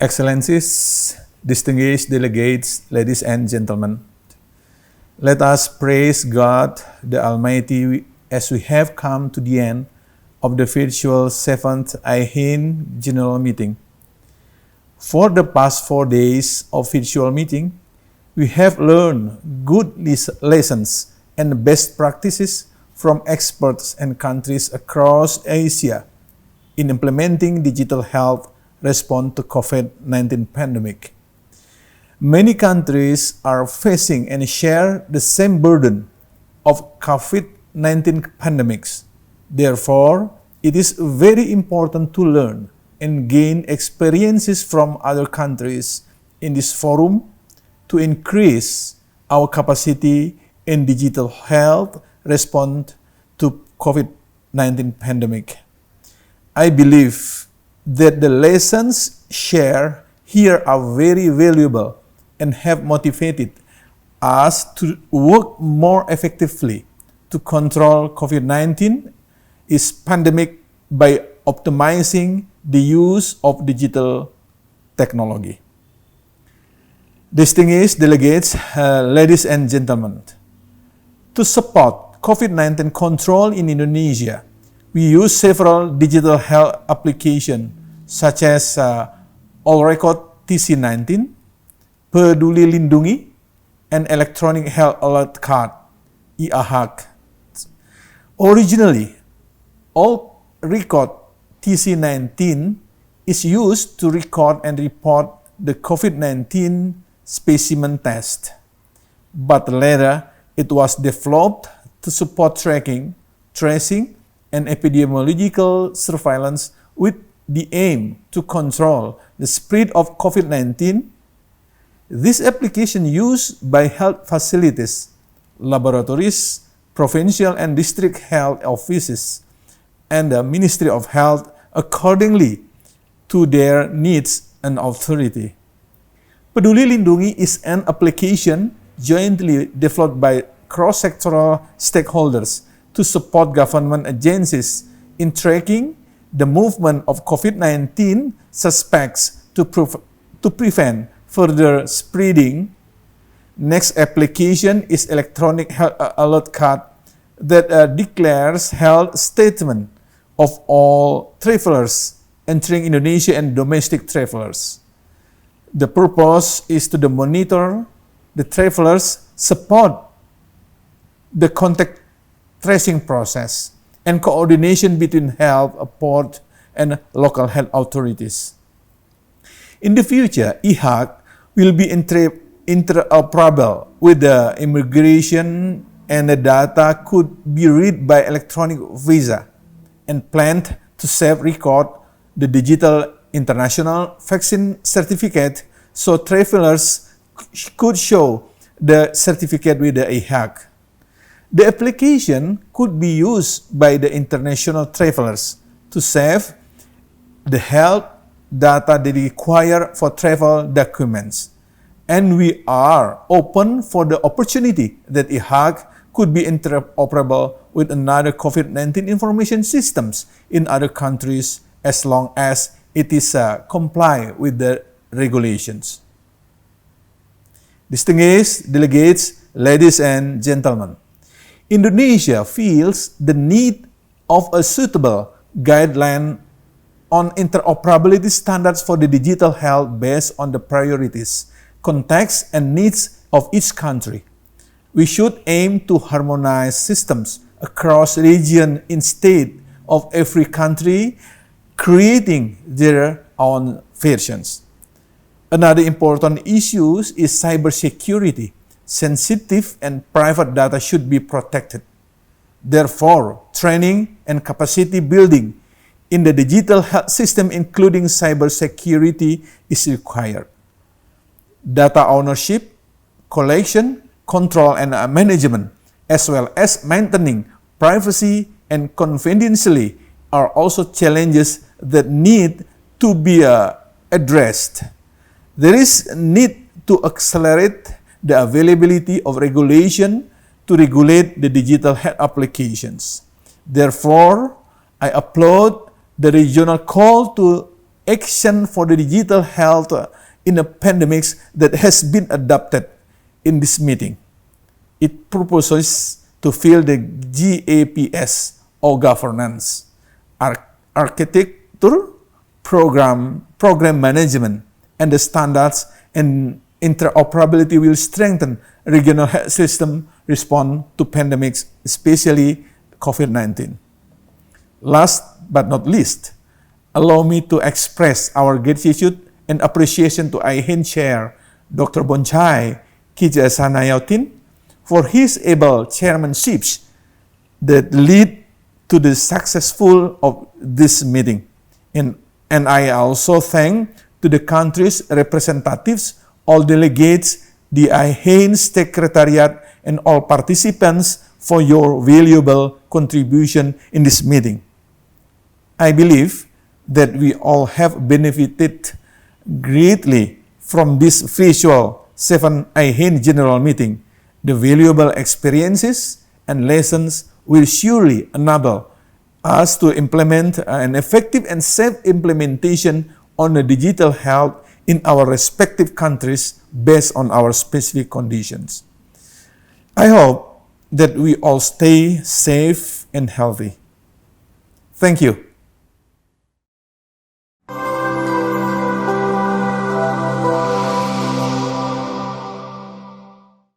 Excellencies, distinguished delegates, ladies and gentlemen, let us praise God the Almighty as we have come to the end of the virtual 7th IHIN General Meeting. For the past 4 days of virtual meeting, we have learned good lessons and best practices from experts and countries across Asia in implementing digital health response to COVID-19 pandemic. Many countries are facing and share the same burden of COVID-19 pandemics. Therefore, it is very important to learn and gain experiences from other countries in this forum to increase our capacity in digital health response to COVID-19 pandemic. I believe that the lessons shared here are very valuable and have motivated us to work more effectively to control COVID-19 pandemic by optimizing the use of digital technology. Distinguished delegates, ladies and gentlemen, to support COVID-19 control in Indonesia, we use several digital health applications such as All Record TC19, Peduli Lindungi, and Electronic Health Alert Card, EAHAC. Originally, All Record TC19 is used to record and report the COVID-19 specimen test, but later it was developed to support tracking, tracing, and epidemiological surveillance with the aim to control the spread of COVID-19. This application used by health facilities, laboratories, provincial and district health offices, and the Ministry of Health accordingly to their needs and authority. Peduli Lindungi is an application jointly developed by cross-sectoral stakeholders to support government agencies in tracking the movement of COVID-19 suspects to prevent further spreading. Next application is Electronic Health Alert Card that declares health statement of all travelers entering Indonesia and domestic travelers. The purpose is to monitor the travelers, support the contact tracing process, and coordination between health board and local health authorities. In the future, EAHAC will be interoperable with the immigration, and the data could be read by electronic visa and planned to save record the digital international vaccine certificate so travelers could show the certificate with the EAHAC. The application could be used by the international travelers to save the health data they require for travel documents. And we are open for the opportunity that EAHAC could be interoperable with another COVID-19 information systems in other countries as long as it is comply with the regulations. Distinguished delegates, ladies and gentlemen, Indonesia feels the need of a suitable guideline on interoperability standards for the digital health based on the priorities, context, and needs of each country. We should aim to harmonize systems across region instead of every country creating their own versions. Another important issue is cybersecurity. Sensitive and private data should be protected. Therefore, training and capacity building in the digital health system, including cybersecurity, is required. Data ownership, collection, control, and management, as well as maintaining privacy and confidentiality, are also challenges that need to be addressed. There is a need to accelerate the availability of regulation to regulate the digital health applications. Therefore, I applaud the regional call to action for the digital health in a pandemic that has been adopted in this meeting. It proposes to fill the GAPS or governance, architecture, program management, and the standards and interoperability will strengthen regional health system response to pandemics, especially COVID-19. Last but not least, allow me to express our gratitude and appreciation to IHIN Chair, Dr. Bonchai Kijasanayatin, for his able chairmanships that lead to the successful of this meeting. And I also thank to the country's representatives, all delegates, the IHIN Secretariat, and all participants for your valuable contribution in this meeting. I believe that we all have benefited greatly from this visual 7 IHIN General Meeting. The valuable experiences and lessons will surely enable us to implement an effective and safe implementation on the digital health in our respective countries based on our specific conditions. I hope that we all stay safe and healthy. Thank you.